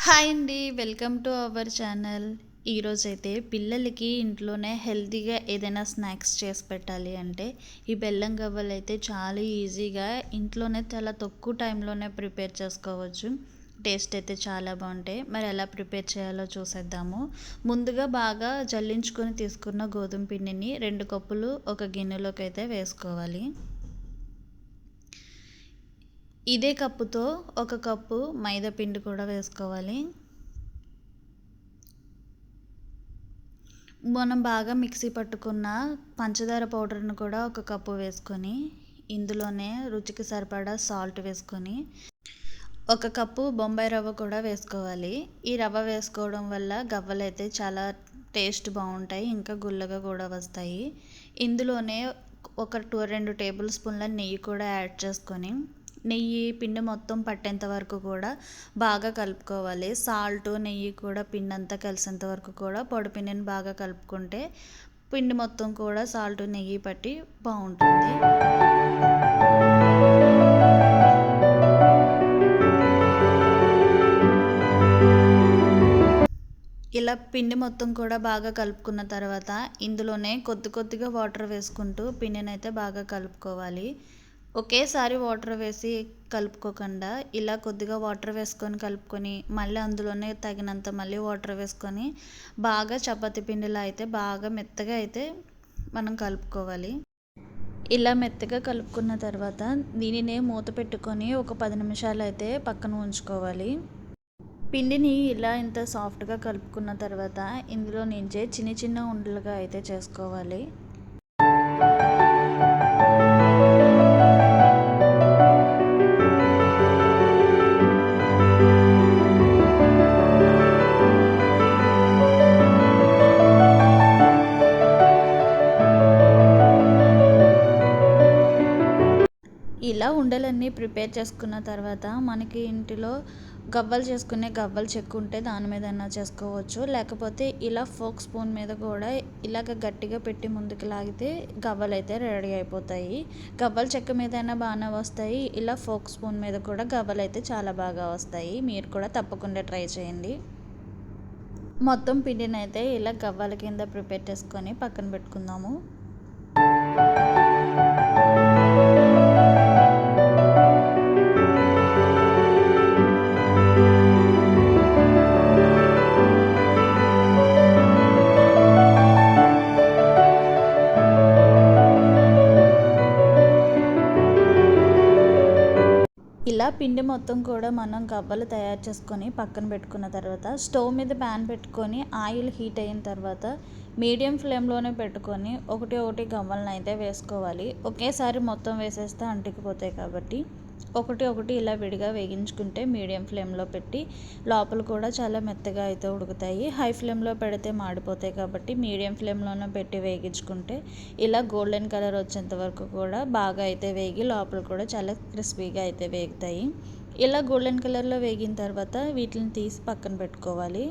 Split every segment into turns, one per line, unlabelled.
Hi అండి, welcome to our channel. ఈరోజైతే పిల్లలకి ఇంట్లోనే హెల్తీగా ఏదైనా స్నాక్స్ చేసి పెట్టాలి అంటే ఈ బెల్లం గవ్వలు అయితే చాలా ఈజీగా ఇంట్లోనే చాలా తక్కువ టైంలోనే ప్రిపేర్ చేసుకోవచ్చు. టేస్ట్ అయితే చాలా బాగుంటాయి. మరి ఎలా ప్రిపేర్ చేయాలో చూసేద్దాము. ముందుగా బాగా జల్లించుకొని తీసుకున్న గోధుమ పిండిని 2 కప్పులు ఒక గిన్నెలోకి అయితే వేసుకోవాలి. ఇదే కప్పుతో 1 కప్పు మైదా పిండి కూడా వేసుకోవాలి. మనం బాగా మిక్సీ పట్టుకున్న పంచదార పౌడర్ను కూడా 1 కప్పు వేసుకొని, ఇందులోనే రుచికి సరిపడా సాల్ట్ వేసుకొని 1 కప్పు బొంబాయి రవ్వ కూడా వేసుకోవాలి. ఈ రవ్వ వేసుకోవడం వల్ల గవ్వలు అయితే చాలా టేస్ట్ బాగుంటాయి, ఇంకా గుల్లగా కూడా వస్తాయి. ఇందులోనే 2 టేబుల్ స్పూన్ల నెయ్యి కూడా యాడ్ చేసుకొని, నెయ్యి పిండి మొత్తం పట్టేంత వరకు కూడా బాగా కలుపుకోవాలి. సాల్ట్ నెయ్యి కూడా పిండి అంతా కలిసేంత వరకు కూడా పొడి పిండిని బాగా కలుపుకుంటే పిండి మొత్తం కూడా సాల్ట్ నెయ్యి పట్టి బాగుంటుంది. ఇలా పిండి మొత్తం కూడా బాగా కలుపుకున్న తర్వాత ఇందులోనే కొద్దిగా వాటర్ వేసుకుంటూ పిండిని అయితే బాగా కలుపుకోవాలి. ఒకేసారి వాటర్ వేసి కలుపుకోకుండా ఇలా కొద్దిగా వాటర్ వేసుకొని కలుపుకొని మళ్ళీ అందులోనే తగినంత మళ్ళీ వాటర్ వేసుకొని బాగా చపాతీ పిండిలా అయితే బాగా మెత్తగా అయితే మనం కలుపుకోవాలి. ఇలా మెత్తగా కలుపుకున్న తర్వాత దీనినే మూత పెట్టుకొని ఒక 10 నిమిషాలు అయితే పక్కన ఉంచుకోవాలి. పిండిని ఇలా ఇంత సాఫ్ట్గా కలుపుకున్న తర్వాత ఇందులో నుంచే చిన్న ఉండలుగా అయితే చేసుకోవాలి. ఇలా ఉండలన్నీ ప్రిపేర్ చేసుకున్న తర్వాత మనకి ఇంటిలో గవ్వలు చేసుకునే గవ్వలు చెక్కు ఉంటే దాని మీదైనా చేసుకోవచ్చు. లేకపోతే ఇలా ఫోక్ స్పూన్ మీద కూడా ఇలాగ గట్టిగా పెట్టి ముందుకు లాగితే గవ్వలు అయితే రెడీ అయిపోతాయి. గవ్వల చెక్క మీదైనా బాగానే వస్తాయి. ఇలా ఫోక్ స్పూన్ మీద కూడా గవ్వలు అయితే చాలా బాగా వస్తాయి. మీరు కూడా తప్పకుండా ట్రై చేయండి. మొత్తం పిండిని అయితే ఇలా గవ్వల కింద ప్రిపేర్ చేసుకొని పక్కన పెట్టుకుందాము. ఇలా పిండి మొత్తం కూడా మనం గవ్వలు తయారు చేసుకొని పక్కన పెట్టుకున్న తర్వాత స్టవ్ మీద ప్యాన్ పెట్టుకొని ఆయిల్ హీట్ అయిన తర్వాత మీడియం ఫ్లేమ్లోనే పెట్టుకొని ఒకటి గవ్వలను అయితే వేసుకోవాలి. ఒకేసారి మొత్తం వేసేస్తే అంటుకుపోతాయి కాబట్టి ఒకటి ఇలా విడిగా వేగించుకుంటే మీడియం ఫ్లేమ్లో పెట్టి లోపల కూడా చాలా మెత్తగా అయితే ఉడుకుతాయి. హై ఫ్లేమ్లో పెడితే మాడిపోతాయి కాబట్టి మీడియం ఫ్లేమ్లోనే పెట్టి వేగించుకుంటే ఇలా గోల్డెన్ కలర్ వచ్చేంత వరకు కూడా బాగా అయితే వేగి లోపల కూడా చాలా క్రిస్పీగా అయితే వేగుతాయి. ఇలా గోల్డెన్ కలర్లో వేగిన తర్వాత వీటిని తీసి పక్కన పెట్టుకోవాలి.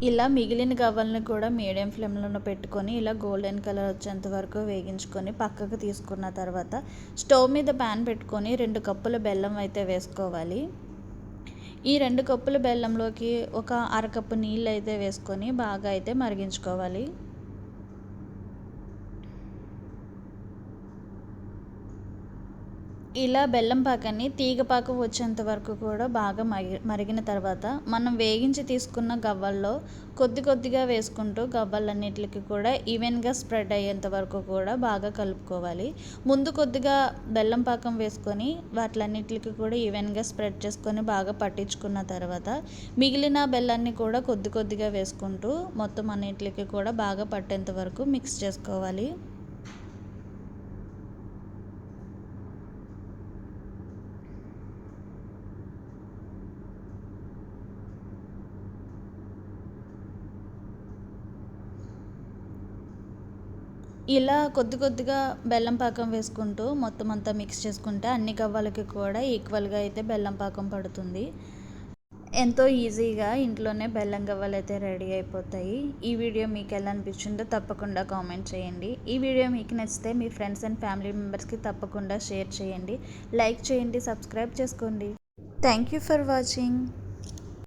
ఇలా మిగిలిన గవ్వల్ని కూడా మీడియం ఫ్లేమ్లో పెట్టుకొని ఇలా గోల్డెన్ కలర్ వచ్చేంత వరకు వేగించుకొని పక్కకు తీసుకున్న తర్వాత స్టవ్ మీద ప్యాన్ పెట్టుకొని 2 కప్పుల బెల్లం అయితే వేసుకోవాలి. ఈ 2 కప్పుల బెల్లంలోకి ఒక అరకప్పు నీళ్ళు అయితే వేసుకొని బాగా అయితే మరిగించుకోవాలి. ఇలా బెల్లం పాకాన్ని తీగపాకు వచ్చేంత వరకు కూడా బాగా మరిగిన తర్వాత మనం వేగించి తీసుకున్న గవ్వల్లో కొద్దిగా వేసుకుంటూ గవ్వలన్నిటికి కూడా ఈవెన్గా స్ప్రెడ్ అయ్యేంత వరకు కూడా బాగా కలుపుకోవాలి. ముందు కొద్దిగా బెల్లం పాకం వేసుకొని వాటిలన్నిటికి కూడా ఈవెన్గా స్ప్రెడ్ చేసుకొని బాగా పట్టించుకున్న తర్వాత మిగిలిన బెల్లాన్ని కూడా కొద్దిగా వేసుకుంటూ మొత్తం అన్నిటికి కూడా బాగా పట్టేంత వరకు మిక్స్ చేసుకోవాలి. ఇలా కొద్దిగా బెల్లం పాకం వేసుకుంటూ మొత్తం అంతా మిక్స్ చేసుకుంటే అన్ని గవ్వలకి కూడా ఈక్వల్గా అయితే బెల్లం పాకం పడుతుంది. ఎంతో ఈజీగా ఇంట్లోనే బెల్లం గవ్వలు అయితే రెడీ అయిపోతాయి. ఈ వీడియో మీకు ఎలా అనిపించిందో తప్పకుండా కామెంట్ చేయండి. ఈ వీడియో మీకు నచ్చితే మీ ఫ్రెండ్స్ అండ్ ఫ్యామిలీ మెంబర్స్కి తప్పకుండా షేర్ చేయండి, లైక్ చేయండి, సబ్స్క్రైబ్ చేసుకోండి. Thank you for watching.